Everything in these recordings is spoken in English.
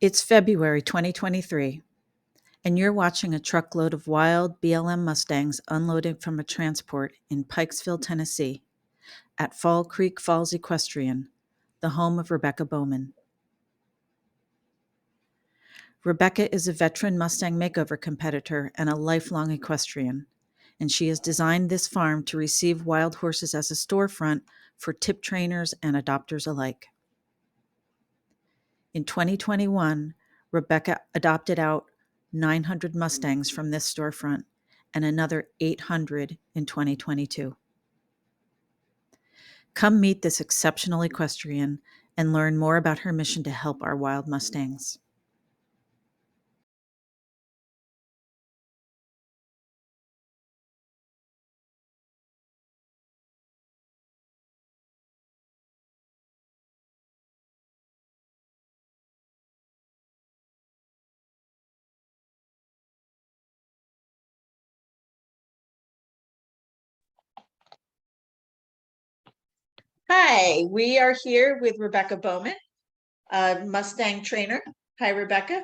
It's February 2023, and you're watching a truckload of wild BLM Mustangs unloading from a transport in Pikesville, Tennessee, at Fall Creek Falls Equestrian, the home of Rebecca Bowman. Rebecca is a veteran Mustang Makeover competitor and a lifelong equestrian, and she has designed this farm to receive wild horses as a storefront for tip trainers and adopters alike. In 2021, Rebecca adopted out 900 Mustangs from this storefront and another 800 in 2022. Come meet this exceptional equestrian and learn more about her mission to help our wild Mustangs. Hi, we are here with Rebecca Bowman, a Mustang trainer. Hi, Rebecca.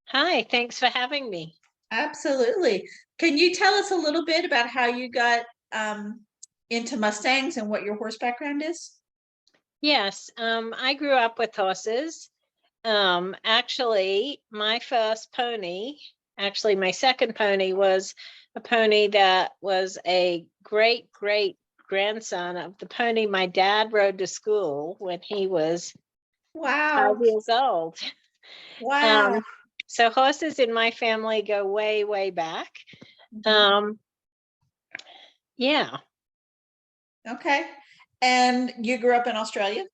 Hi, thanks for having me. Absolutely. Can you tell us a little bit about how you got into Mustangs and what your horse background is? Yes, I grew up with horses. Actually, my first pony, actually my second pony, was a pony that was a great grandson of the pony my dad rode to school when he was Wow. 5 years old. Wow. So horses in my family go way back. Yeah. Okay. And you grew up in Australia?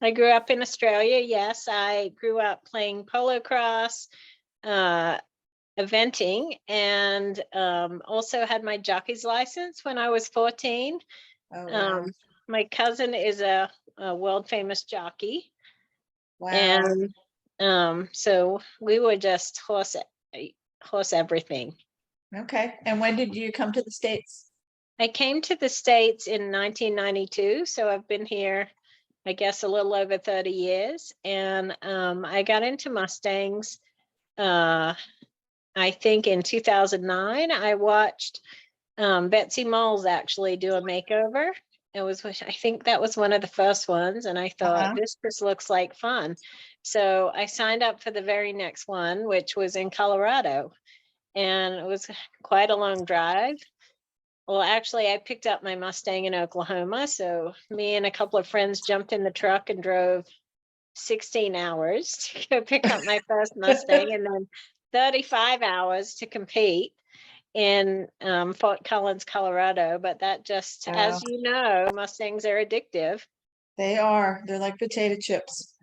I grew up in Australia. Yes, I grew up playing polo cross, eventing, and also had my jockey's license when I was 14. Oh, wow. My cousin is a world famous jockey. Wow. And so we were just horse everything. Okay. And when did you come to the States? I came to the States in 1992, so I've been here, I guess, a little over 30 years. And I got into Mustangs, I think in 2009. I watched Betsy Moles actually do a makeover. I think that was one of the first ones. And I thought, this just looks like fun. So I signed up for the very next one, which was in Colorado. And it was quite a long drive. Well, actually, I picked up my Mustang in Oklahoma. So me and a couple of friends jumped in the truck and drove 16 hours to go pick up my first Mustang, and then 35 hours to compete in Fort Collins, Colorado. But that just, Wow. as you know, Mustangs are addictive. They are. They're like potato chips.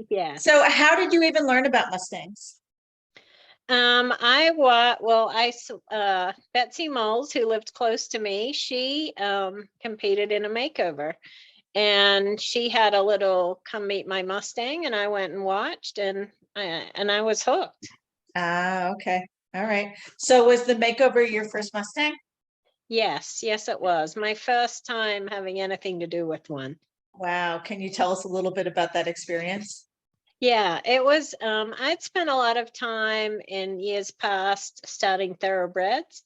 Yeah. So how did you even learn about Mustangs? Betsy Moles, who lived close to me, she competed in a makeover, and she had a little come meet my Mustang, and I went and watched, and I was hooked. Ah, okay. All right. So was the makeover your first Mustang? Yes, it was my first time having anything to do with one. Wow. Can you tell us a little bit about that experience? Yeah, it was, I'd spent a lot of time in years past starting thoroughbreds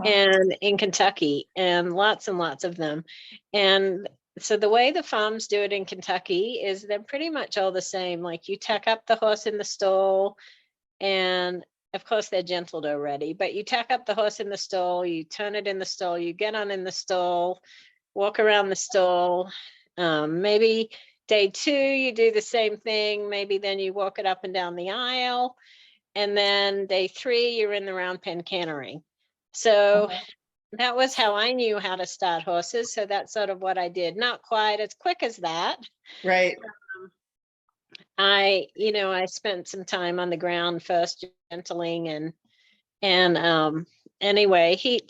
and in Kentucky, and lots of them. And so the way the farms do it in Kentucky is they're pretty much all the same. Like, you tack up the horse in the stall, and of course they're gentled already, but you tack up the horse in the stall, you turn it in the stall, you get on in the stall, walk around the stall. Maybe day 2, you do the same thing. Maybe then you walk it up and down the aisle. And then day 3, you're in the round pen cantering. So that was how I knew how to start horses. So that's sort of what I did. Not quite as quick as that. Right. I spent some time on the ground first, gentling, and anyway, he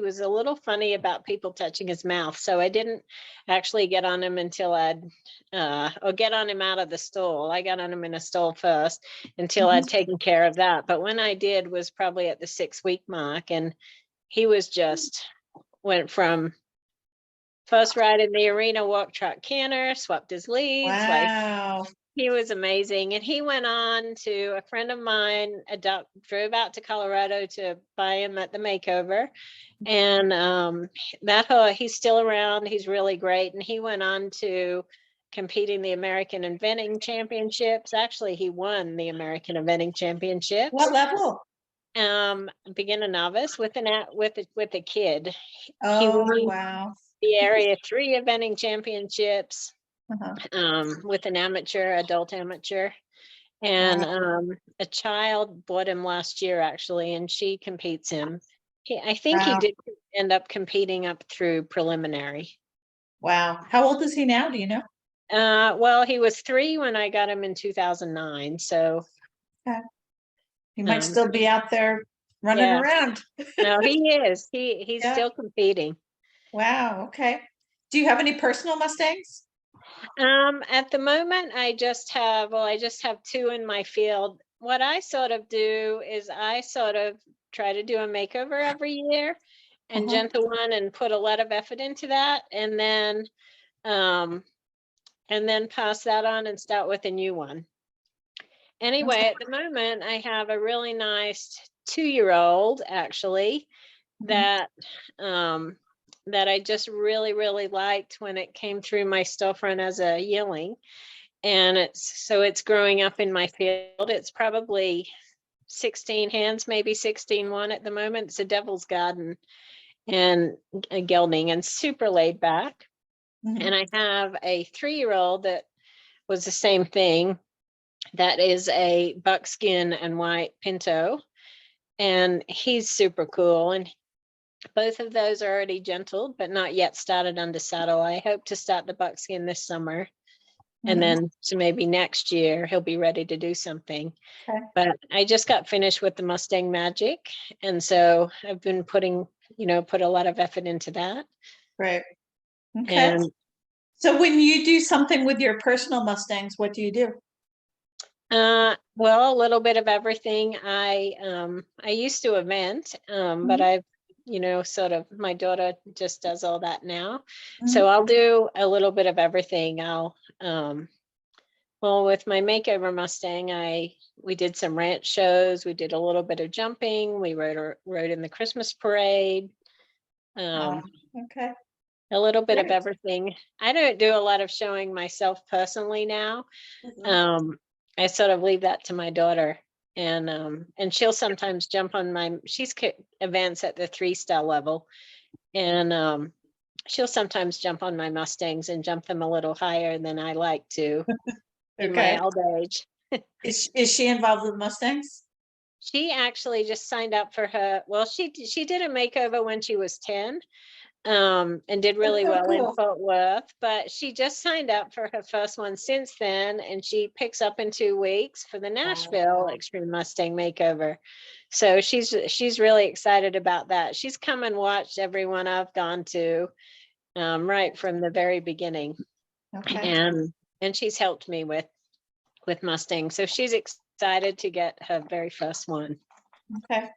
was a little funny about people touching his mouth, so I didn't actually get on him until or get on him out of the stall. I got on him in a stall first until I'd taken care of that. But when I did was probably at the 6-week mark, and he was just went from First ride in the arena, walk, track, canter, swapped his leads. Like, Wow. he was amazing. And he went on to, a friend of mine drove out to Colorado to buy him at the makeover. And he's still around. He's really great. And he went on to compete in the American Inventing Championships. Actually, he won the American Inventing Championships. What level? Beginner novice with a kid. He Oh, won wow. the Area 3 Inventing Championships. Uh-huh. With an adult amateur. And a child bought him last year, actually, and she competes him. I think he Wow. did end up competing up through preliminary. Wow. How old is he now? Do you know? Well, he was 3 when I got him in 2009. So he might still be out there running around. No, he is. He's still competing. Wow. Okay. Do you have any personal Mustangs? At the moment, I just have 2 in my field. What I sort of do is I sort of try to do a makeover every year and gentle one and put a lot of effort into that. And then pass that on and start with a new one. Anyway, at the moment, I have a really nice 2-year-old actually that I just really, really liked when it came through my storefront as a yearling. And it's growing up in my field. It's probably 16 hands, maybe 16-1 at the moment. It's a Devil's Garden and a gelding and super laid back. And I have a 3-year-old that was the same thing. That is a buckskin and white pinto. And he's super cool. And both of those are already gentled, but not yet started under saddle. I hope to start the buckskin this summer. And then so maybe next year he'll be ready to do something. Okay. But I just got finished with the Mustang Magic. And so I've been put a lot of effort into that. Right. Okay. And so when you do something with your personal Mustangs, what do you do? Well, a little bit of everything. I used to event, but I've, sort of, my daughter just does all that now. So I'll do a little bit of everything. Well, with my makeover Mustang, we did some ranch shows. We did a little bit of jumping. We rode in the Christmas parade. Okay. A little bit of everything. I don't do a lot of showing myself personally now. I sort of leave that to my daughter, and she'll sometimes jump on she's events at the 3-star level, and she'll sometimes jump on my Mustangs and jump them a little higher than I like to in my old age. Is she involved with Mustangs? She actually just signed up for she did a makeover when she was 10. And did really well in Fort Worth, but she just signed up for her first one since then, and she picks up in 2 weeks for the Nashville Extreme Mustang Makeover. So she's really excited about that. She's come and watched every one I've gone to, right from the very beginning. And she's helped me with Mustang. So she's excited to get her very first one. Okay.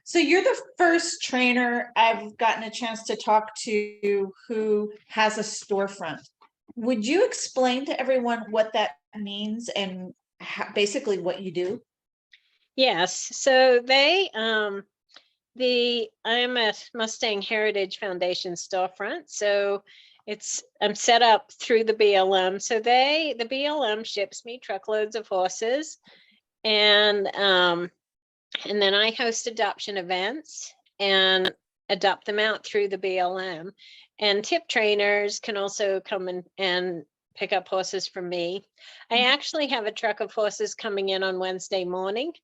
So you're the first trainer I've gotten a chance to talk to who has a storefront. Would you explain to everyone what that means and basically what you do? Yes. So I'm a Mustang Heritage Foundation storefront. So I'm set up through the BLM. So the BLM ships me truckloads of horses, and then I host adoption events and adopt them out through the BLM. And tip trainers can also come and pick up horses from me. I actually have a truck of horses coming in on Wednesday morning.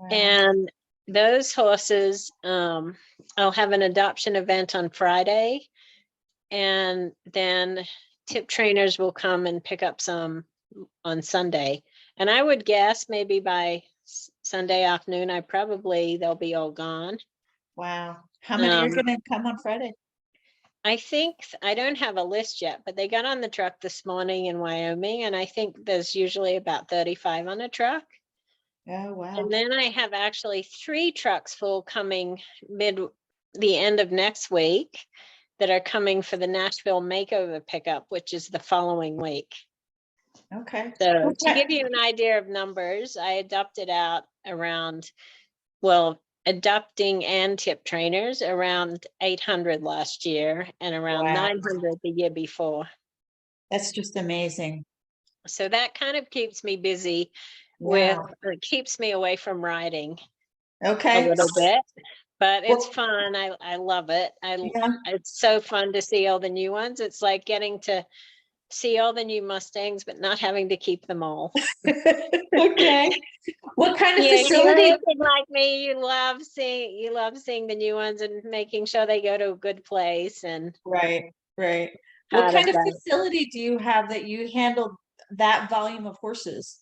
Wow. And those horses, I'll have an adoption event on Friday. And then tip trainers will come and pick up some on Sunday. And I would guess maybe by Sunday afternoon, they'll be all gone. Wow. How many are going to come on Friday? I think, I don't have a list yet, but they got on the truck this morning in Wyoming, and I think there's usually about 35 on a truck. Oh, wow. And then I have actually 3 trucks full coming the end of next week. that are coming for the Nashville Makeover pickup, which is the following week. Okay. So to give you an idea of numbers, I adopted out around, well, adopting and tip trainers around 800 last year and around Wow. 900 the year before. That's just amazing. So that kind of keeps me busy Yeah. with, keeps me away from riding a Okay. little bit, but it's Well, fun. I love it. yeah. It's so fun to see all the new ones. It's like getting to see all the new Mustangs, but not having to keep them all. Okay. What kind of Yeah, you're facility? anything like me. You love seeing the new ones and making sure they go to a good place and Right, right. What part of kind of that. facility do you have that you handle that volume of horses?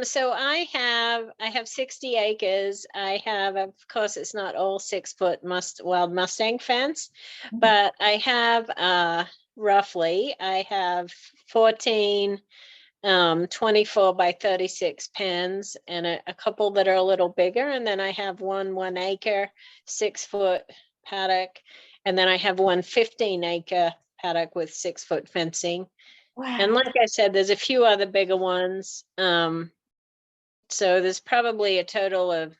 So I have 60 acres. I have, of course, it's not all 6-foot wild Mustang fence, Mhm. but I have roughly, I have 14 24 by 36 pens and a couple that are a little bigger. And then I have 1 acre, 6-foot paddock. And then I have 1 15-acre paddock with 6-foot fencing. And Wow. like I said, there's a few other bigger ones. So there's probably a total of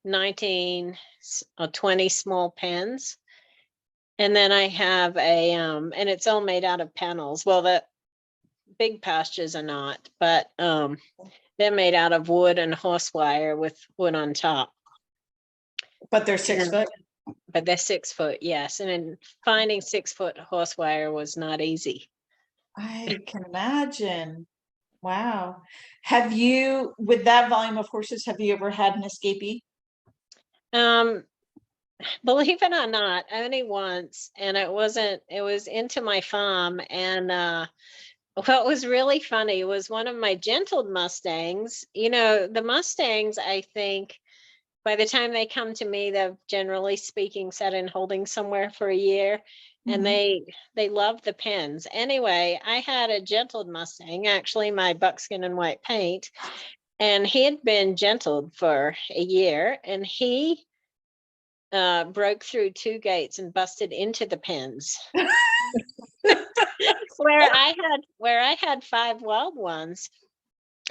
19 or 20 small pens. And then I have and it's all made out of panels. Well, the big pastures are not, but they're made out of wood and horse wire with wood on top. But they're 6 foot? But they're 6-foot, yes. And then finding 6-foot horse wire was not easy. I can imagine. Wow. Have you, with that volume of horses, have you ever had an escapee? Believe it or not, only once, and it was into my farm. And what was really funny was one of my gentled Mustangs. You know, the Mustangs, I think, by the time they come to me, they've generally speaking sat in holding somewhere for a year, and Mhm. they love the pens. Anyway, I had a gentled Mustang, actually my buckskin and white paint, and he had been gentled for a year, and he broke through 2 gates and busted into the pens where I had 5 wild ones.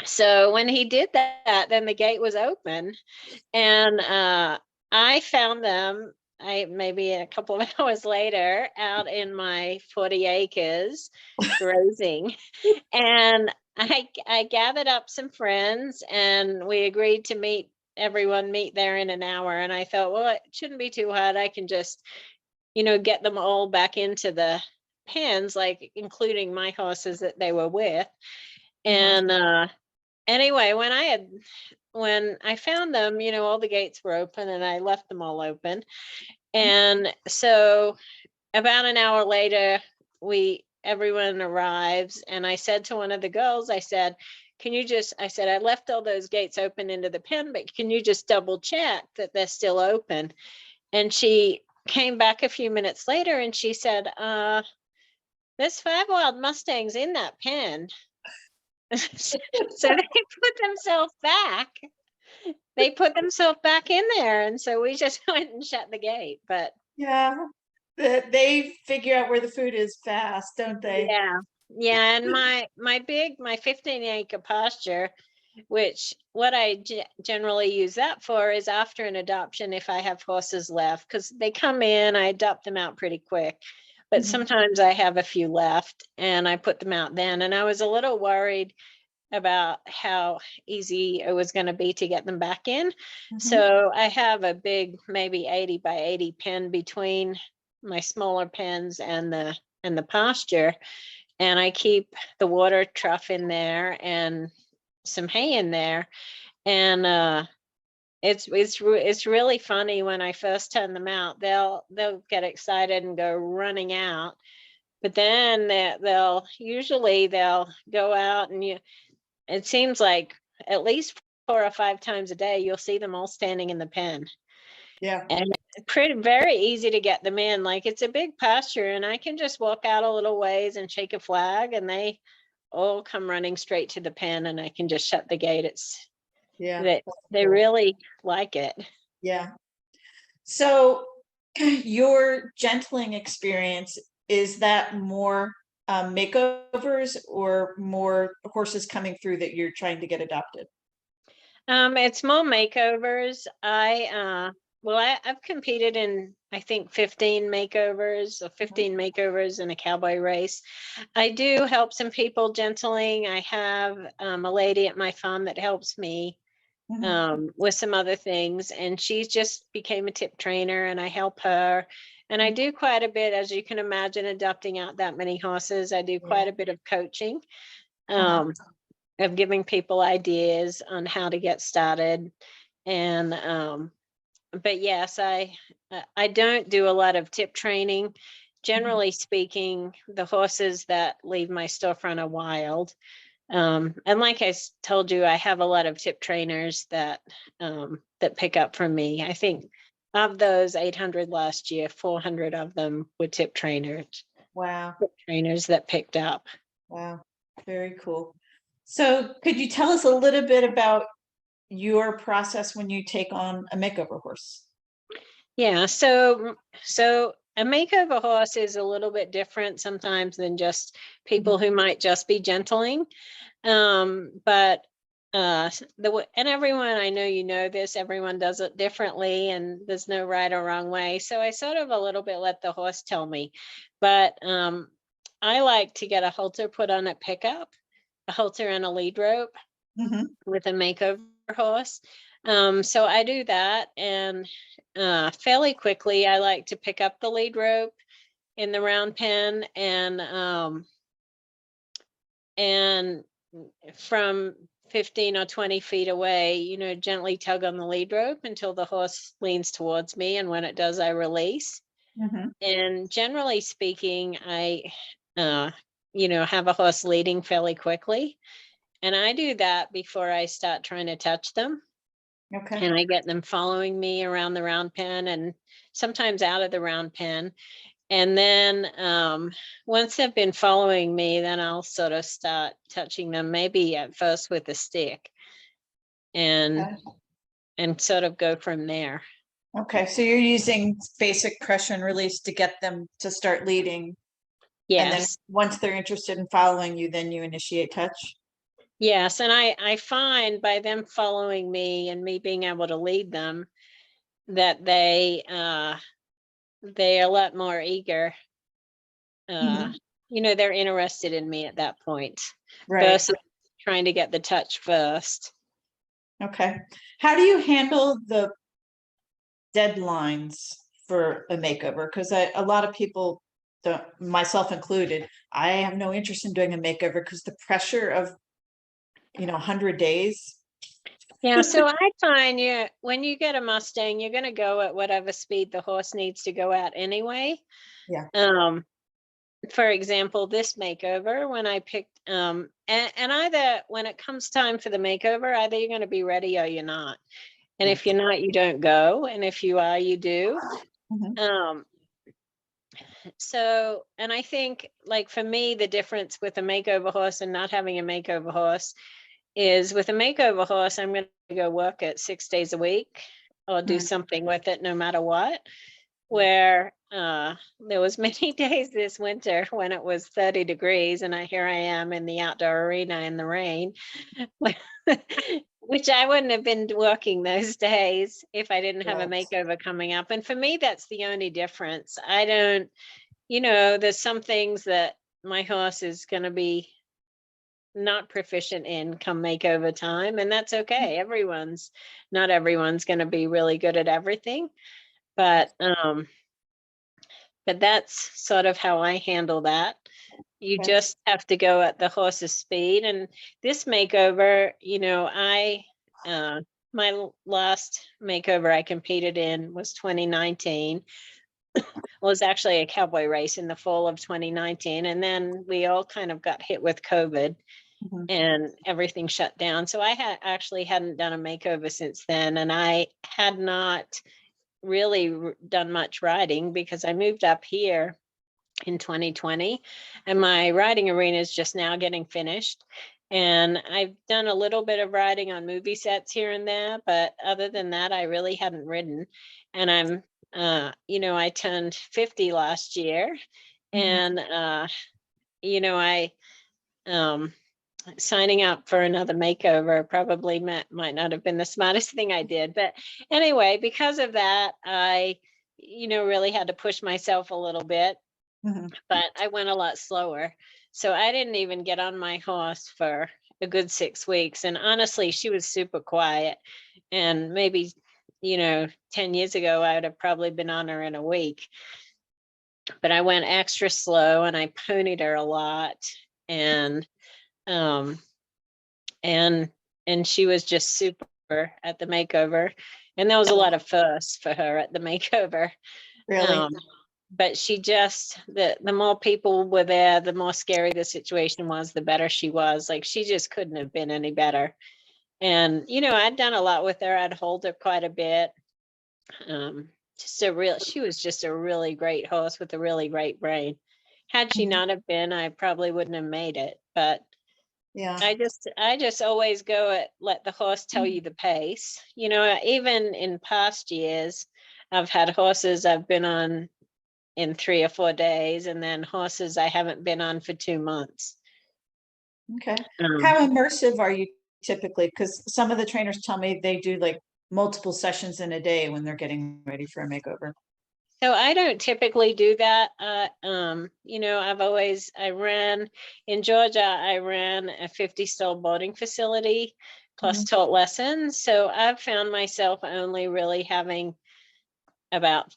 So when he did that, then the gate was open, and I found them. Maybe a couple of hours later, out in my 40 acres, grazing, and I gathered up some friends, and we agreed to meet there in an hour. And I thought, well, it shouldn't be too hard. I can just, get them all back into the pens, like including my horses that they were with. And anyway, when I found them, all the gates were open and I left them all open. And so about an hour later, everyone arrives, and I said to one of the girls, I said, I left all those gates open into the pen, but can you just double check that they're still open? And she came back a few minutes later and she said, there's 5 wild Mustangs in that pen. So they put themselves back. They put themselves back in there. And so we just went and shut the gate. But Yeah. They figure out where the food is fast, don't they? yeah. And my 15-acre pasture, which what I generally use that for is after an adoption, if I have horses left, because they come in, I adopt them out pretty quick. But Mhm. sometimes I have a few left and I put them out then. And I was a little worried about how easy it was going to be to get them back in. Mhm. So I have a big, maybe 80 by 80 pen between my smaller pens and the pasture. And I keep the water trough in there and some hay in there. And it's really funny when I first turn them out. They'll get excited and go running out. But then they'll go out, and it seems like at least 4 or 5 times a day, you'll see them all standing in the pen. Yeah. And very easy to get them in. Like, it's a big pasture, and I can just walk out a little ways and shake a flag, and they all come running straight to the pen, and I can just shut the gate. Yeah. They really like it. Yeah. So your gentling experience, is that more makeovers or more horses coming through that you're trying to get adopted? It's more makeovers. I've competed in, I think, 15 makeovers or 15 makeovers in a cowboy race. I do help some people gentling. I have a lady at my farm that helps me with some other things, and she just became a tip trainer, and I help her. And I do quite a bit, as you can imagine, adopting out that many horses. I do quite a bit of coaching. Of giving people ideas on how to get started. And but yes, I don't do a lot of tip training. Generally speaking, the horses that leave my storefront are wild. And like I told you, I have a lot of tip trainers that that pick up from me. I think of those 800 last year, 400 of them were tip trainers. Wow. Tip trainers that picked up. Wow. Very cool. So could you tell us a little bit about your process when you take on a makeover horse? Yeah, so a makeover horse is a little bit different sometimes than just people who might just be gentling. But and everyone, I know you know this, everyone does it differently, and there's no right or wrong way. So I sort of a little bit let the horse tell me. But I like to get a halter put on at pickup, a halter and a lead rope with a makeover horse. So I do that, and fairly quickly I like to pick up the lead rope in the round pen, and from 15 or 20 feet away, you know, gently tug on the lead rope until the horse leans towards me, and when it does, I release. And generally speaking, I you know, have a horse leading fairly quickly, and I do that before I start trying to touch them. Okay. And I get them following me around the round pen and sometimes out of the round pen. And then once they've been following me, then I'll sort of start touching them, maybe at first with a stick, and sort of go from there. Okay. So you're using basic pressure and release to get them to start leading. And then Yes. once they're interested in following you, then you initiate touch. Yes. And I find by them following me and me being able to lead them that they're a lot more eager. You know, they're interested in me at that point versus trying to get the touch first. Okay. How do you handle the deadlines for a makeover? Because a lot of people, myself included, I have no interest in doing a makeover because the pressure of, 100 days. Yeah, so I find when you get a Mustang, you're going to go at whatever speed the horse needs to go at anyway. Yeah. For example, this makeover, when I picked, and either when it comes time for the makeover, either you're going to be ready or you're not. And if you're not, you don't go. And if you are, you do. So, and I think, like, for me, the difference with a makeover horse and not having a makeover horse is, with a makeover horse, I'm going to go work it 6 days a week or do something with it no matter what. Where there was many days this winter when it was 30 degrees and here I am in the outdoor arena in the rain, which I wouldn't have been working those days if I didn't have a makeover coming up. And for me, that's the only difference. I don't, there's some things that my horse is going to be not proficient in come makeover time, and that's okay. Not everyone's going to be really good at everything, but that's sort of how I handle that. You just have to go at the horse's speed. And this makeover, my last makeover I competed in was 2019. Was actually a cowboy race in the fall of 2019. And then we all kind of got hit with COVID and everything shut down. So I hadn't done a makeover since then. And I had not really done much riding because I moved up here in 2020 and my riding arena is just now getting finished. And I've done a little bit of riding on movie sets here and there, but other than that, I really hadn't ridden. And I'm I turned 50 last year, and I signing up for another makeover probably might not have been the smartest thing I did. But anyway, because of that, I really had to push myself a little bit, but I went a lot slower. So I didn't even get on my horse for a good 6 weeks. And honestly, she was super quiet. And maybe, 10 years ago, I would have probably been on her in a week. But I went extra slow and I ponied her a lot. And and she was just super at the makeover. And there was a lot of fuss for her at the makeover. Really? But she just, the more people were there, the more scary the situation was, the better she was. Like, she just couldn't have been any better. And, I'd done a lot with her. I'd hold her quite a bit. She was just a really great horse with a really great brain. Had she not have been, I probably wouldn't have made it. But Yeah. I just always let the horse tell you the pace. Even in past years, I've had horses I've been on in 3 or 4 days, and then horses I haven't been on for 2 months. Okay. How immersive are you typically? Because some of the trainers tell me they do like multiple sessions in a day when they're getting ready for a makeover. So I don't typically do that. I ran in Georgia, I ran a 50 stall boarding facility plus taught lessons. So I've found myself only really having about,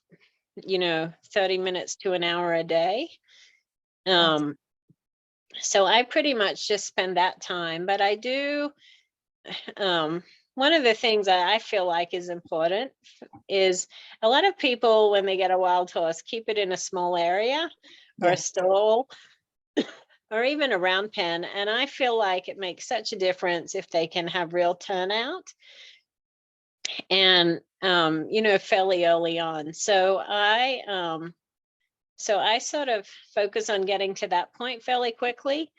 30 minutes to an hour a day. So I pretty much just spend that time, but I do, one of the things that I feel like is important is a lot of people, when they get a wild horse, keep it in a small area or a stall or even a round pen. And I feel like it makes such a difference if they can have real turnout and, fairly early on. So I sort of focus on getting to that point fairly quickly.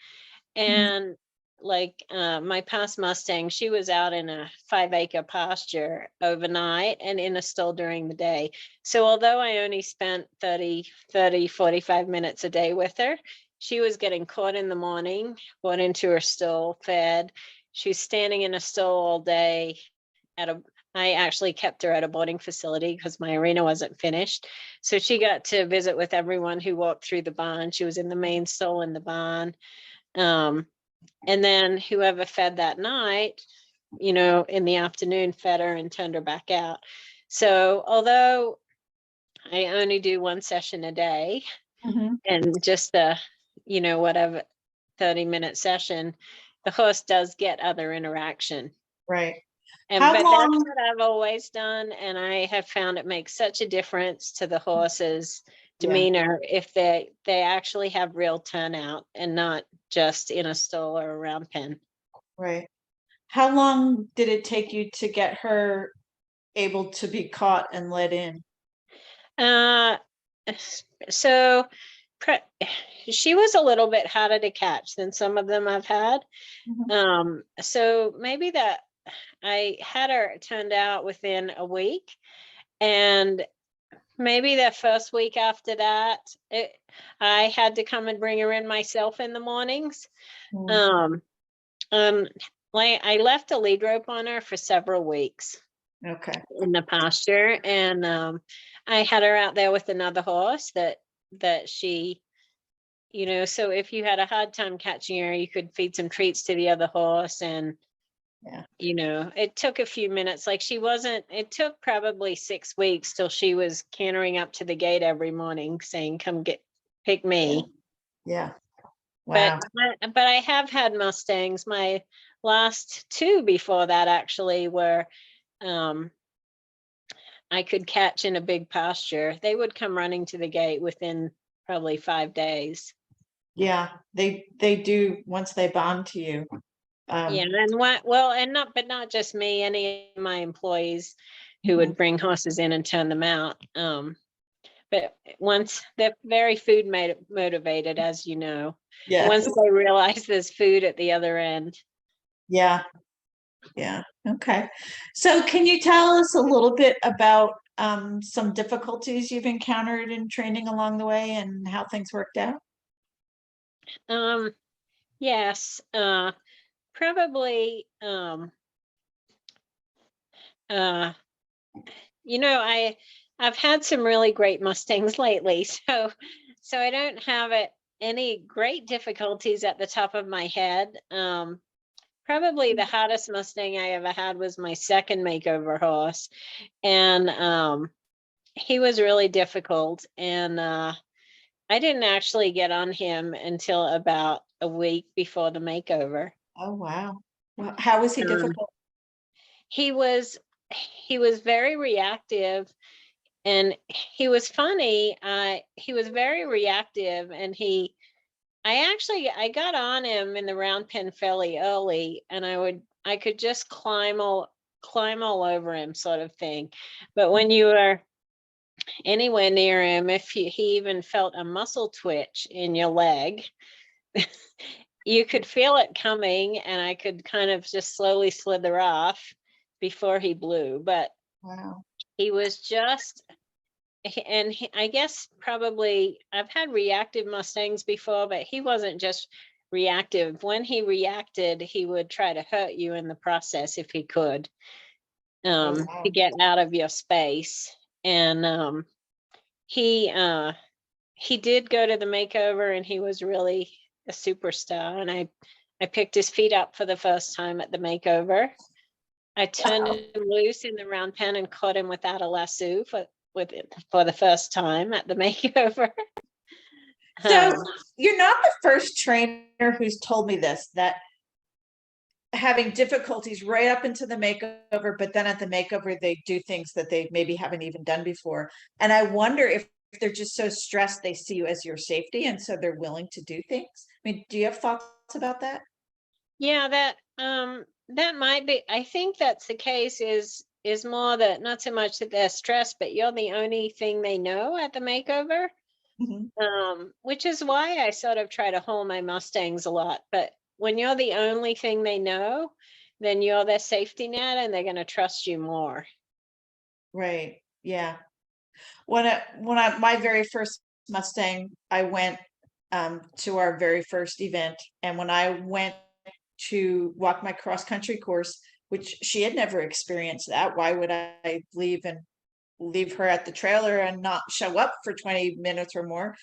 And like my past Mustang, she was out in a 5-acre pasture overnight and in a stall during the day. So although I only spent 45 minutes a day with her, she was getting caught in the morning, brought into her stall, fed. She was standing in a stall all day I actually kept her at a boarding facility because my arena wasn't finished. So she got to visit with everyone who walked through the barn. She was in the main stall in the barn. And then whoever fed that night, in the afternoon, fed her and turned her back out. So although I only do 1 session a day and just whatever 30-minute session, the horse does get other interaction. Right. But that's what I've always done. And I have found it makes such a difference to the horse's demeanor if they actually have real turnout and not just in a stall or a round pen. Right. How long did it take you to get her able to be caught and let in? So she was a little bit harder to catch than some of them I've had. So maybe that I had her turned out within a week, and maybe the first week after that, I had to come and bring her in myself in the mornings. I left a lead rope on her for several weeks. Okay. In the pasture, and I had her out there with another horse that she, so if you had a hard time catching her, you could feed some treats to the other horse, and it took a few minutes. Like it took probably 6 weeks till she was cantering up to the gate every morning saying, "Come pick me." Yeah. Wow. But I have had Mustangs. My last 2 before that actually were, I could catch in a big pasture. They would come running to the gate within probably 5 days. Yeah, they do once they bond to you. And not just me, any of my employees who would bring horses in and turn them out. But once they're very food motivated, as you know, once they realize there's food at the other end. Yeah. Okay. So can you tell us a little bit about some difficulties you've encountered in training along the way and how things worked out? Yes, probably, uh, I've had some really great Mustangs lately, so I don't have any great difficulties at the top of my head. Probably the hottest Mustang I ever had was my second makeover horse, and he was really difficult, and I didn't actually get on him until about a week before the makeover. Oh, wow. Well, how was he Um, difficult? he was he was very reactive, and he was funny. He was very reactive, and I got on him in the round pen fairly early, and I could just climb all over him, sort of thing. But when you were anywhere near him, if he even felt a muscle twitch in your leg, you could feel it coming, and I could kind of just slowly slither off before he blew. But Wow. he was just, I guess probably I've had reactive Mustangs before, but he wasn't just reactive. When he reacted, he would try to hurt you in the process if he could, Oh, to wow. get out of your space. And he did go to the makeover, and he was really a superstar. And I picked his feet up for the first time at the makeover. I turned Wow. him loose in the round pen and caught him without a lasso for the first time at the makeover. So Um, you're not the first trainer who's told me this, that having difficulties right up into the makeover, but then at the makeover, they do things that they maybe haven't even done before. And I wonder if they're just so stressed, they see you as your safety, and so they're willing to do things. I mean, do you have thoughts about that? yeah, that might be. I think that's the case. Is more that not so much that they're stressed, but you're the only thing they know at the makeover. Mhm. Which is why I sort of try to hold my Mustangs a lot. But when you're the only thing they know, then you're their safety net, and they're going to trust you more. Right. Yeah. My very first Mustang, I went to our very first event, and when I went to walk my cross country course, which she had never experienced that, why would I leave her at the trailer and not show up for 20 minutes or more?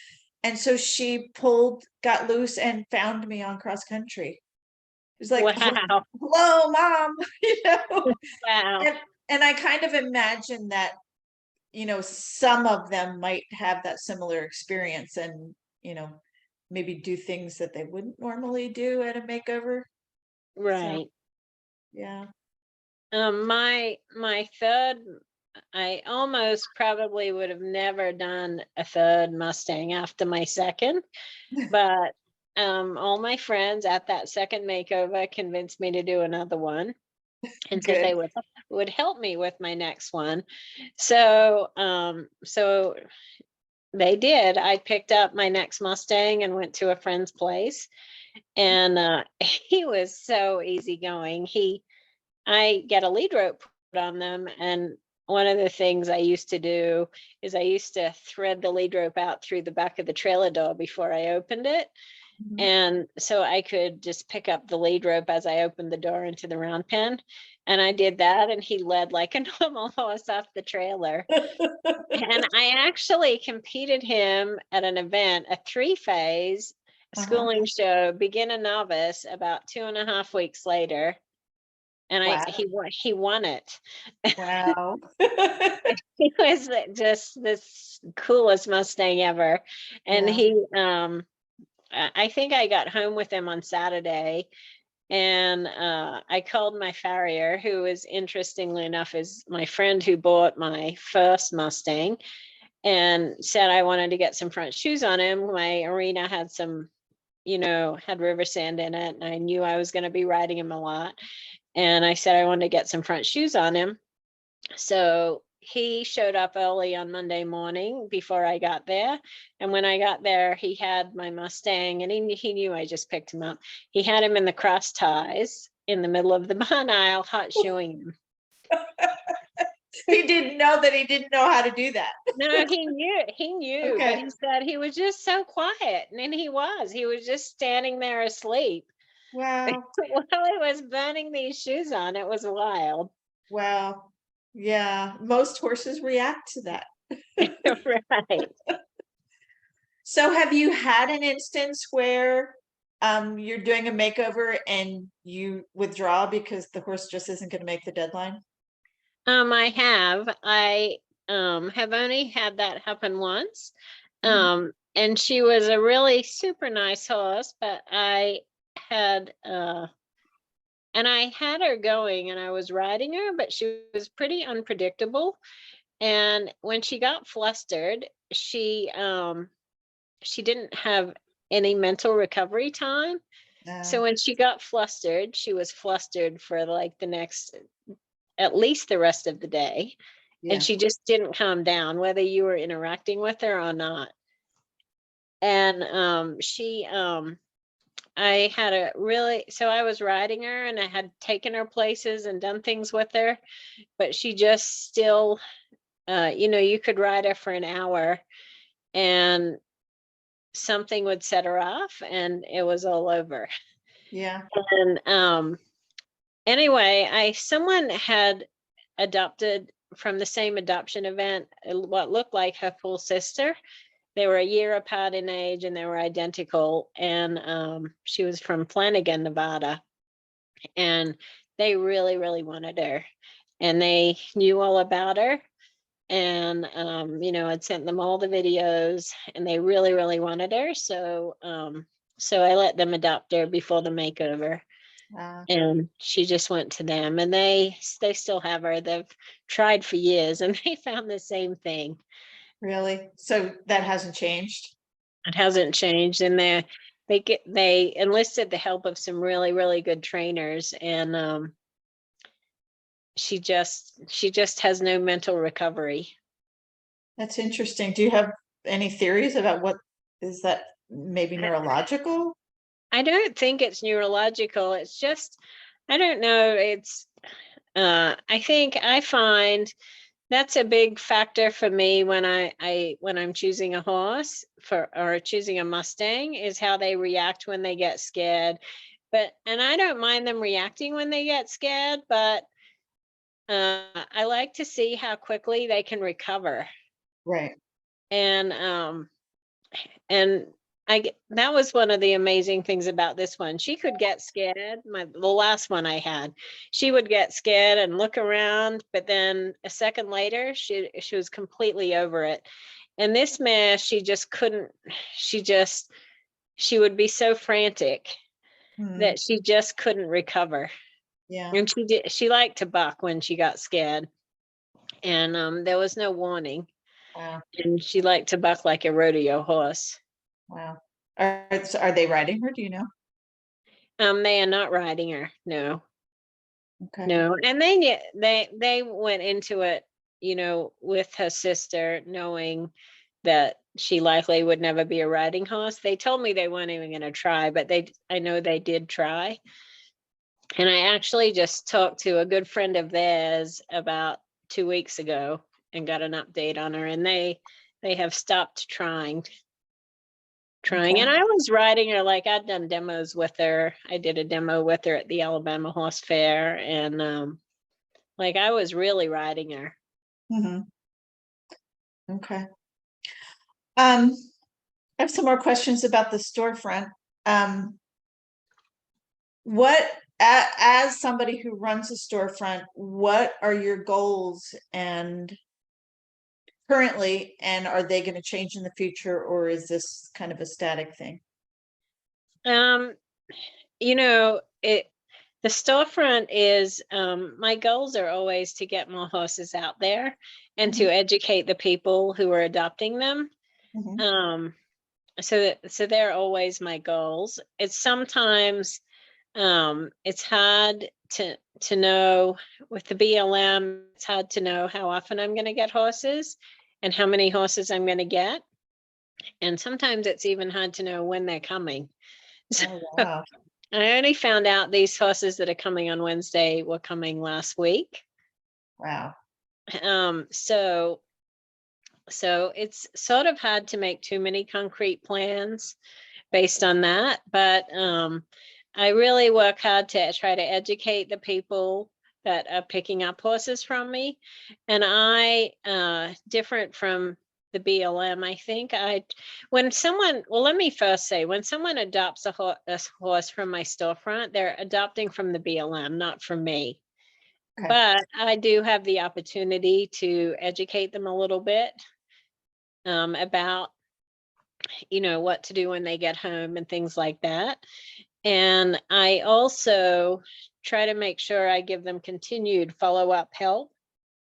And so she got loose and found me on cross country. It was like, Wow. hello, mom, you know. Wow. And I kind of imagine that, some of them might have that similar experience and, maybe do things that they wouldn't normally do at a makeover. So, Right. yeah. My third, I almost probably would have never done a third Mustang after my second, but all my friends at that second makeover convinced me to do another one, and said Good. they would help me with my next one. So they did. I picked up my next Mustang and went to a friend's place, and he was so easygoing. I get a lead rope put on them, and one of the things I used to do is I used to thread the lead rope out through the back of the trailer door before I opened it. Mhm. And so I could just pick up the lead rope as I opened the door into the round pen. And I did that, and he led like a normal horse off the trailer. And I actually competed him at an event, a 3-phase Uh-huh. schooling show, beginner novice, about 2.5 weeks later. And Wow. he won it. Wow. He was just this coolest Mustang ever. And Yeah. I think I got home with him on Saturday, and I called my farrier, who is, interestingly enough, is my friend who bought my first Mustang, and said I wanted to get some front shoes on him. My arena had had river sand in it, and I knew I was going to be riding him a lot. And I said I wanted to get some front shoes on him. So he showed up early on Monday morning before I got there. And when I got there, he had my Mustang, and he knew I just picked him up. He had him in the cross ties in the middle of the barn aisle, hot shoeing him. He didn't know that he didn't know how to do that. No, he knew, but Okay. he said he was just so quiet. And he was just standing there asleep Wow. while he was burning these shoes on. It was wild. Wow. Yeah. Most horses react to that. Right. So have you had an instance where you're doing a makeover and you withdraw because the horse just isn't going to make the deadline? I have only had that happen once. And she was a really super nice horse, but I had and I had her going and I was riding her, but she was pretty unpredictable. And when she got flustered, she didn't have any mental recovery time. So when she got flustered, she was flustered for like the next, at least the rest of the day. Yeah. And she just didn't calm down, whether you were interacting with her or not. And I had a really, so I was riding her and I had taken her places and done things with her, but she just still, you could ride her for an hour and something would set her off and it was all over. Yeah. And anyway, someone had adopted from the same adoption event what looked like her full sister. They were a year apart in age and they were identical. And she was from Flanagan, Nevada. And they really, really wanted her. And they knew all about her. And, I'd sent them all the videos and they really, really wanted her. So I let them adopt her before the makeover. And she just went to them and they still have her. They've tried for years and they found the same thing. Really? So that hasn't changed? It hasn't changed. And they enlisted the help of some really, really good trainers. And she just has no mental recovery. That's interesting. Do you have any theories about what is that? Maybe neurological? I don't think it's neurological. It's just, I don't know. I find that's a big factor for me when when I'm choosing a horse or choosing a Mustang, is how they react when they get scared. And I don't mind them reacting when they get scared, but I like to see how quickly they can recover. Right. And that was one of the amazing things about this one. She could get scared. The last one I had, she would get scared and look around, but then a second later, she was completely over it. And this mare, she just couldn't. She would be so frantic that she just couldn't recover. Yeah. And she liked to buck when she got scared, and there was no warning. Wow. And she liked to buck like a rodeo horse. Wow. Are they riding her? Do you know? They are not riding her. No. Okay. No. And they went into it, with her sister, knowing that she likely would never be a riding horse. They told me they weren't even going to try, but I know they did try. And I actually just talked to a good friend of theirs about 2 weeks ago and got an update on her, and they have stopped trying. Okay. And I was riding her, like I'd done demos with her. I did a demo with her at the Alabama Horse Fair, and like I was really riding her. Okay. I have some more questions about the storefront. As somebody who runs a storefront, what are your goals and currently, and are they going to change in the future, or is this kind of a static thing? The storefront is, my goals are always to get more horses out there and to educate the people who are adopting them. So they're always my goals. It's sometimes, it's hard to know with the BLM, it's hard to know how often I'm going to get horses and how many horses I'm going to get. And sometimes it's even hard to know when they're coming. Oh, wow. I only found out these horses that are coming on Wednesday were coming last week. Wow. So it's sort of hard to make too many concrete plans based on that, but I really work hard to try to educate the people that are picking up horses from me. And different from the BLM, I think let me first say, when someone adopts a horse from my storefront, they're adopting from the BLM, not from me. Okay. But I do have the opportunity to educate them a little bit about, what to do when they get home and things like that. And I also try to make sure I give them continued follow-up help.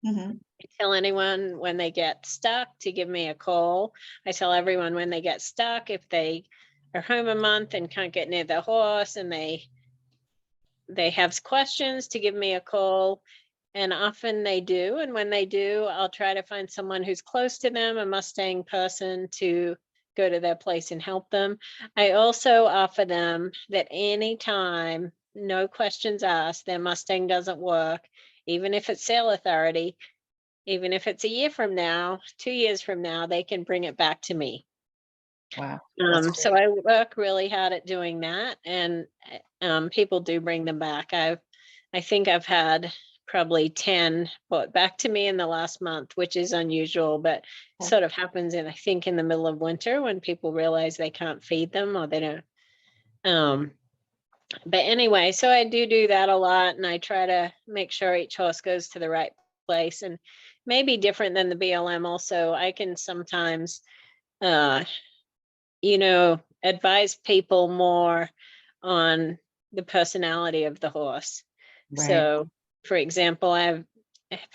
Mhm. I tell anyone when they get stuck to give me a call. I tell everyone when they get stuck, if they are home a month and can't get near the horse and they have questions, to give me a call. And often they do. And when they do, I'll try to find someone who's close to them, a Mustang person, to go to their place and help them. I also offer them that anytime, no questions asked, their Mustang doesn't work, even if it's sale authority, even if it's a year from now, 2 years from now, they can bring it back to me. Wow. So I work really hard at doing that, and people do bring them back. I think I've had probably 10 brought back to me in the last month, which is unusual, but sort of happens I think in the middle of winter when people realize they can't feed them or they don't. But anyway, so I do that a lot, and I try to make sure each horse goes to the right place, and maybe different than the BLM also. I can sometimes, advise people more on the personality of the horse. Right. So, for example, if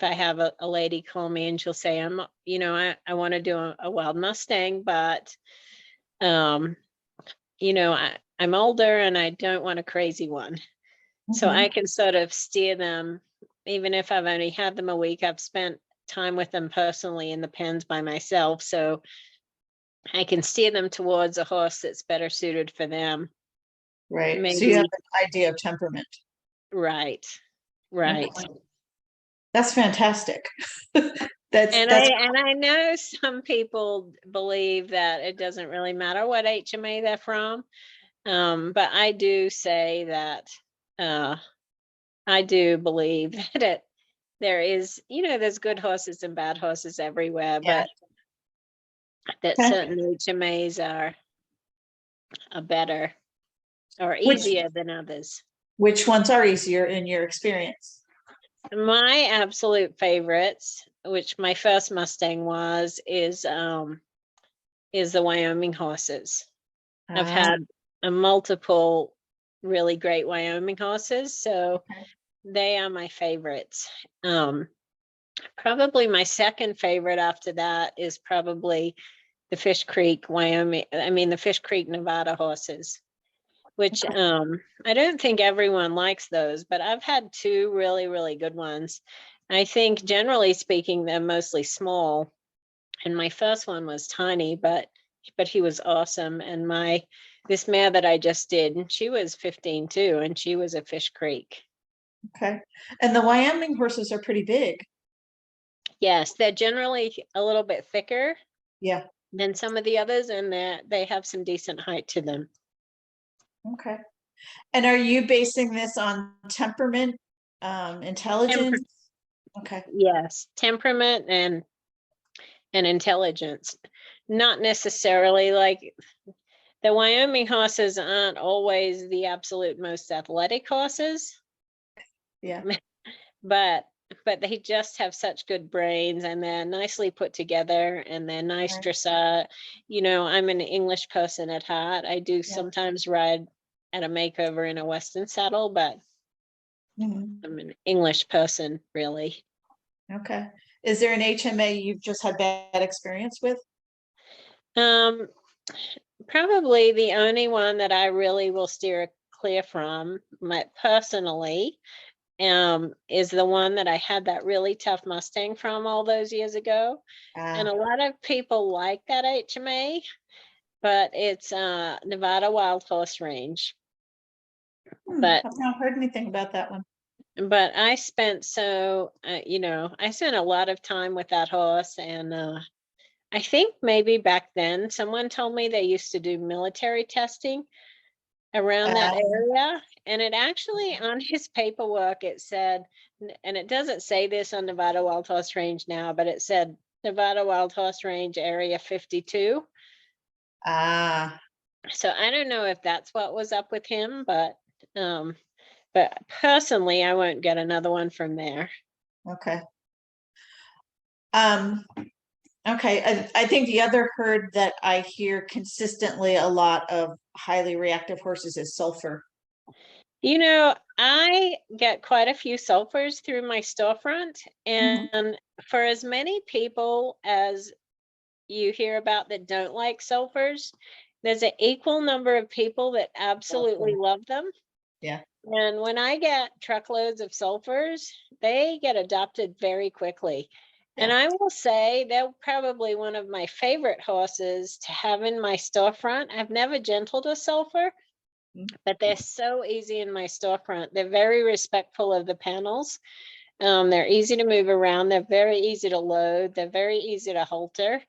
I have a lady call me and she'll say, I want to do a wild Mustang, but, I'm older and I don't want a crazy one. So Mhm. I can sort of steer them, even if I've only had them a week. I've spent time with them personally in the pens by myself. So I can steer them towards a horse that's better suited for them. Right. So you have Maybe, an idea of temperament. right. Okay. That's fantastic. That's And I know some people believe that it doesn't really matter what HMA they're from. But I do say that I do believe that there is, there's good horses and bad horses everywhere, yeah. but that Okay. certain HMAs are better or Which easier than others. which ones are easier in your experience? My absolute favorites, which my first Mustang is the Wyoming horses. I've had multiple really great Wyoming horses, so Okay. they are my favorites. Probably my second favorite after that is probably the Fish Creek, the Fish Creek, Nevada horses, which I don't think everyone likes those, but I've had two really, really good ones. I think generally speaking, they're mostly small. And my first one was tiny, but he was awesome. And this mare that I just did, she was 15 too, and she was a Fish Creek. Okay. And the Wyoming horses are pretty big. Yes, they're generally a little bit thicker Yeah. than some of the others, and they have some decent height to them. Okay. And are you basing this on temperament, intelligence? Okay. Yes, temperament and intelligence. Not necessarily like the Wyoming horses aren't always the absolute most athletic horses. Yeah. but they just have such good brains, and they're nicely put together, and they're nice Right. dressage. I'm an English person at heart. I do sometimes ride at a makeover in a Western saddle, but Mhm. I'm an English person, really. Okay. Is there an HMA you've just had bad experience with? Probably the only one that I really will steer clear from, personally, is the one that I had that really tough Mustang from all those years ago. And a lot of people like that HMA, but it's Nevada Wild Horse Range. But I've not heard anything about that one. but I spent I spent a lot of time with that horse, and I think maybe back then someone told me they used to do military testing around that Um, area, and it actually on his paperwork it said, and it doesn't say this on Nevada Wild Horse Range now, but it said Nevada Wild Horse Range Area 52. ah, So I don't know if that's what was up with him, but personally I won't get another one from there. okay. Um, okay, I think the other herd that I hear consistently a lot of highly reactive horses is sulfur. I get quite a few sulfurs through my storefront, and for as many people as you hear about that don't like sulfurs, there's an equal number of people that absolutely them. love them. Yeah. And when I get truckloads of sulfurs, they get adopted very quickly. And Yeah. I will say they're probably one of my favorite horses to have in my storefront. I've never gentled a sulfur, but they're so easy in my storefront. They're very respectful of the panels. They're easy to move around. They're very easy to load. They're very easy to halter.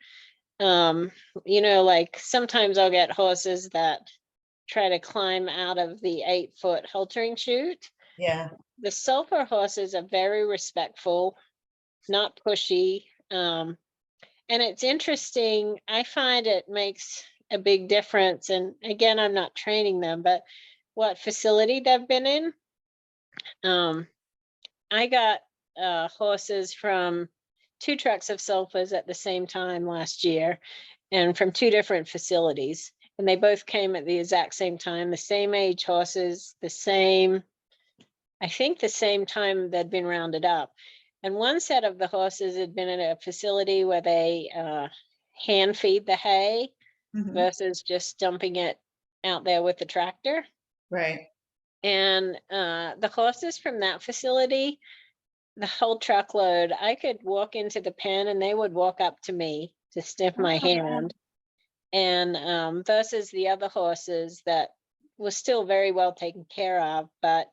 Like sometimes I'll get horses that try to climb out of the 8-foot haltering chute. Yeah. The sulfur horses are very respectful, not pushy. And it's interesting. I find it makes a big difference. And again, I'm not training them, but what facility they've been in. I got horses from 2 trucks of sulfurs at the same time last year, and from 2 different facilities. And they both came at the exact same time, the same age horses, I think the same time they'd been rounded up. And one set of the horses had been at a facility where they hand feed the hay versus just dumping it out there with the tractor. Right. And the horses from that facility, the whole truckload, I could walk into the pen and they would walk up to me to sniff my hand. And versus the other horses that was still very well taken care of, but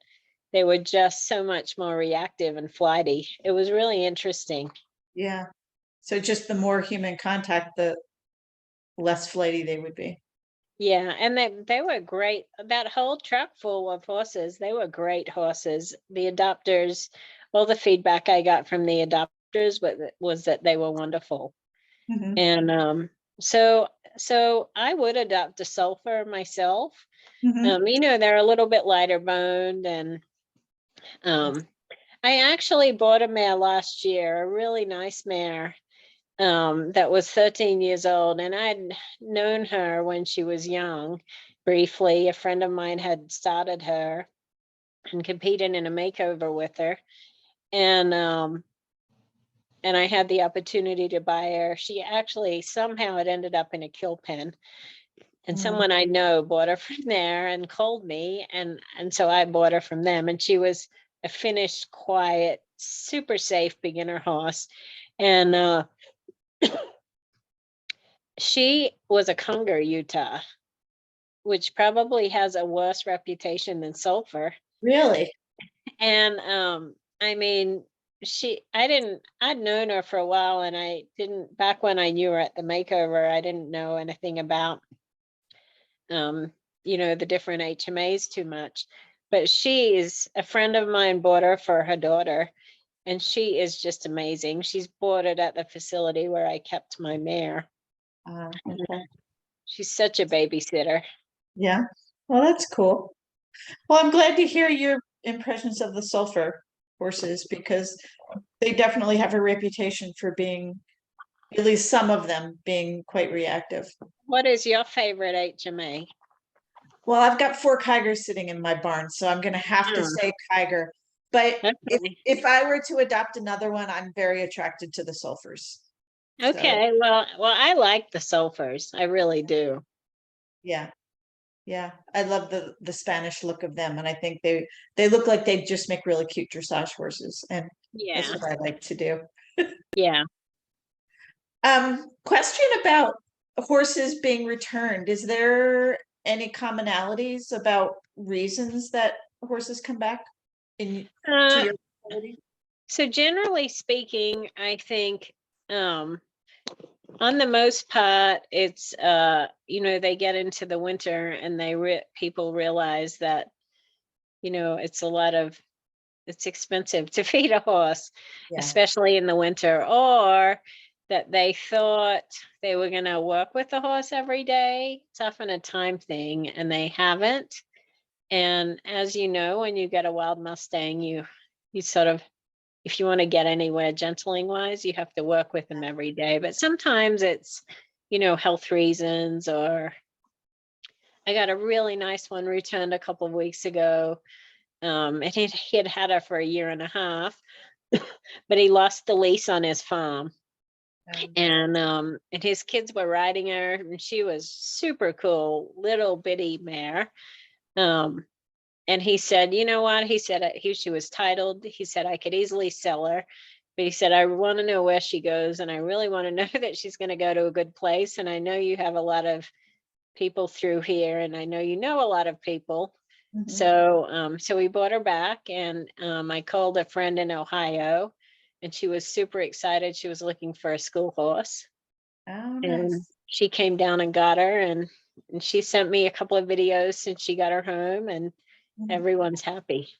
they were just so much more reactive and flighty. It was really interesting. Yeah. So just the more human contact, the less flighty they would be. Yeah, and they were great. That whole truck full of horses, they were great horses. The adopters, all the feedback I got from the adopters was that they were wonderful. And so I would adopt a sulfur myself. They're a little bit lighter boned, and I actually bought a mare last year, a really nice mare. That was 13 years old, and I'd known her when she was young. Briefly, a friend of mine had started her and competed in a makeover with her, and I had the opportunity to buy her. She actually somehow it ended up in a kill pen, and someone I know bought her from there and called me, and so I bought her from them. And she was a finished, quiet, super safe beginner horse, and she was a Conger, Utah, which probably has a worse reputation than sulfur. Really? And I mean, I'd known her for a while, and I didn't, back when I knew her at the makeover, I didn't know anything about, the different HMAs too much. But she's a friend of mine bought her for her daughter, and she is just amazing. She's boarded at the facility where I kept my mare. Okay. She's such a babysitter. Yeah. Well, that's cool. Well, I'm glad to hear your impressions of the sulfur horses because they definitely have a reputation for being, at least some of them, being quite reactive. What is your favorite HMA? Well, I've got 4 Kygers sitting in my barn, so I'm going to have to say Kyger. But Okay. if I were to adopt another one, I'm very attracted to the sulfurs. Okay. Well, I like the sulfurs. I really do. Yeah. Yeah. I love the Spanish look of them. And I think they look like they just make really cute dressage horses. And that's Yeah. what I like to do. Yeah. Question about horses being returned. Is there any commonalities about reasons that horses come back? in to Uh, your facility? so generally speaking, I think on the most part, it's they get into the winter and people realize that it's expensive to feed a horse, Yeah. especially in the winter, or that they thought they were going to work with the horse every day. It's often a time thing, and they haven't. And as you know, when you get a wild Mustang, you sort of, if you want to get anywhere gentling wise, you have to work with them every day. But sometimes it's, health reasons, or I got a really nice one returned a couple of weeks ago. And he had had her for a year and a half, but he lost the lease on his farm. And his kids were riding her, and she was super cool, little bitty mare. And he said, you know what? He said she was titled. He said I could easily sell her, but he said I want to know where she goes, and I really want to know that she's going to go to a good place. And I know you have a lot of people through here, and I know you know a lot of people. Mhm. So we bought her back, and I called a friend in Ohio, and she was super excited. She was looking for a school horse, Oh, and nice. she came down and got her, and she sent me a couple of videos since she got her home, and Mhm. everyone's happy.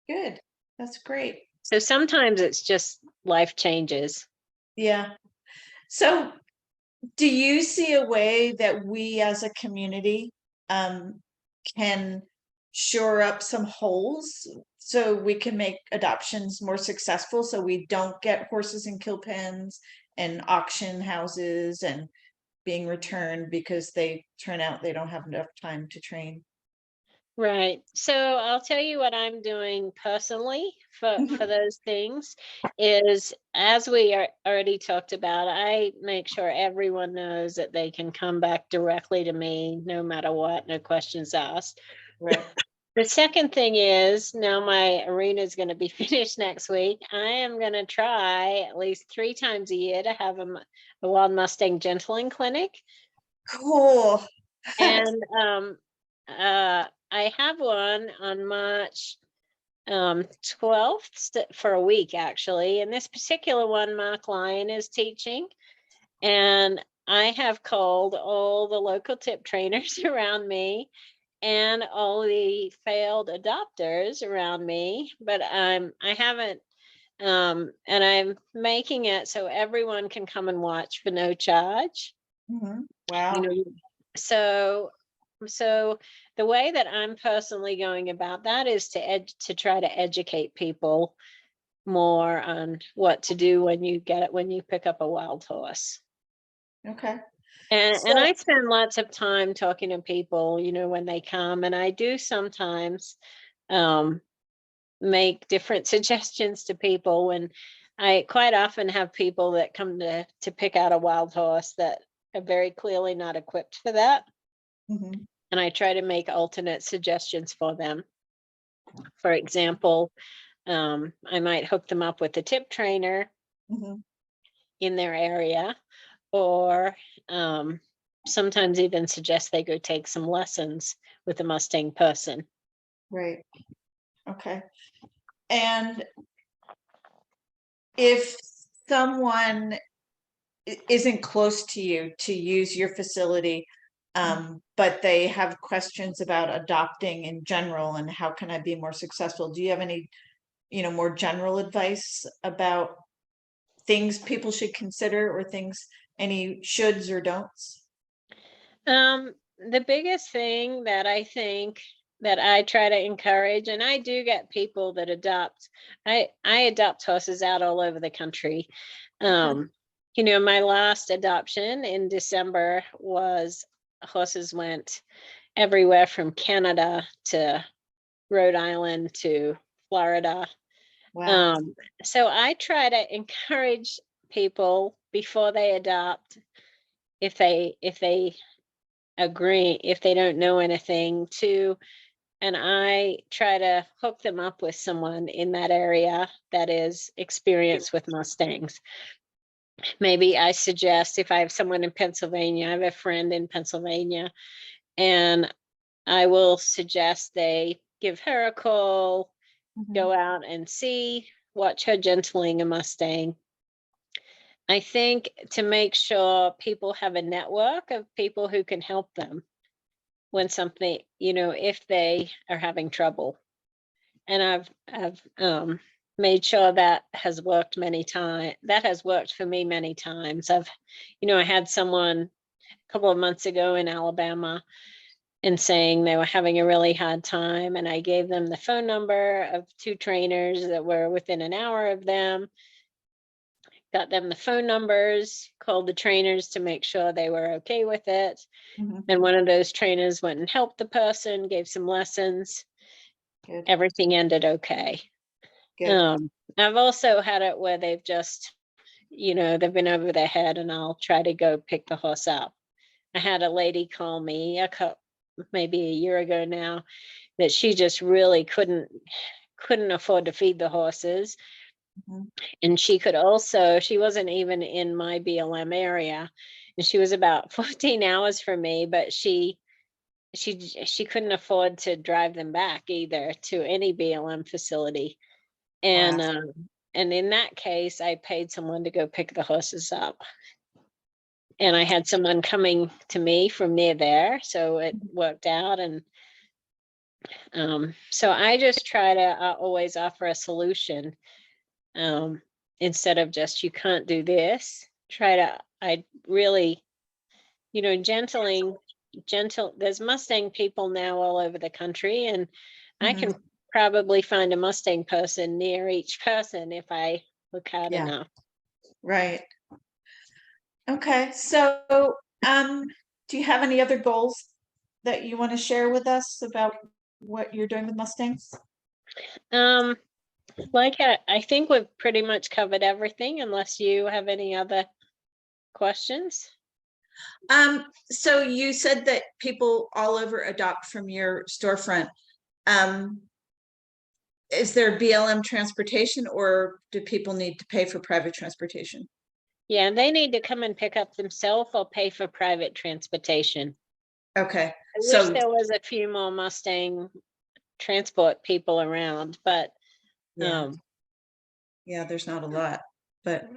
Good. That's great. So sometimes it's just life changes. Yeah. So do you see a way that we as a community can shore up some holes so we can make adoptions more successful, so we don't get horses in kill pens and auction houses and being returned because they turn out they don't have enough time to train? Right. So I'll tell you what I'm doing personally for those things is, as we already talked about, I make sure everyone knows that they can come back directly to me no matter what, no questions asked. Right. The second thing is, now my arena is going to be finished next week. I am going to try at least 3 times a year to have a wild Mustang gentling clinic. Cool. And I have one on March 12th for a week, actually. And this particular one, Mark Lyon is teaching. And I have called all the local tip trainers around me and all the failed adopters around me, but I haven't, and I'm making it so everyone can come and watch for no charge. Mhm. You Wow. know, so the way that I'm personally going about that is to try to educate people more on what to do when you pick up a wild horse. Okay. And So, I spend lots of time talking to people, when they come, and I do sometimes um, make different suggestions to people. And I quite often have people that come to pick out a wild horse that are very clearly not equipped for that. mhm, And I try to make alternate suggestions for them. For example, I might hook them up with a tip trainer mhm. in their area, or sometimes even suggest they go take some lessons with a Mustang person. Right. Okay. And if someone isn't close to you to use your facility, but they have questions about adopting in general and how can I be more successful, do you have any, more general advice about things people should consider, or things, any shoulds or don'ts? The biggest thing that I think that I try to encourage, and I do get people that adopt, I adopt horses out all over the country. My last adoption in December was horses went everywhere from Canada to Rhode Island to Florida. Wow. So I try to encourage people before they adopt, if they agree, if they don't know anything, and I try to hook them up with someone in that area that is experienced with Mustangs. Maybe I suggest, if I have someone in Pennsylvania, I have a friend in Pennsylvania, and I will suggest they give her a call, go out and watch her gentling a Mustang. I think to make sure people have a network of people who can help them when something, if they are having trouble. And I've made sure that has worked many times. That has worked for me many times. I had someone a couple of months ago in Alabama and saying they were having a really hard time. And I gave them the phone number of 2 trainers that were within an hour of them, got them the phone numbers, called the trainers to make sure they were okay with it. And one of those trainers went and helped the person, gave some lessons. Good. Everything ended okay. Good. I've also had it where they've just, they've been over their head, and I'll try to go pick the horse up. I had a lady call me maybe a year ago now, that she just really couldn't afford to feed the horses. And she wasn't even in my BLM area, and she was about 14 hours from me, but she couldn't afford to drive them back either to any BLM facility. And Wow. And in that case, I paid someone to go pick the horses up. And I had someone coming to me from near there, so it worked out. And so I just try to always offer a solution, instead of just, you can't do this. I really, there's Mustang people now all over the country, and I can probably find a Mustang person near each person if I look hard enough. Right. Okay. So, do you have any other goals that you want to share with us about what you're doing with Mustangs? I think we've pretty much covered everything, unless you have any other questions. So you said that people all over adopt from your storefront. Is there BLM transportation, or do people need to pay for private transportation? Yeah, they need to come and pick up themselves or pay for private transportation. Okay. I wish there was a few more Mustang transport people around, but yeah, there's not a lot, but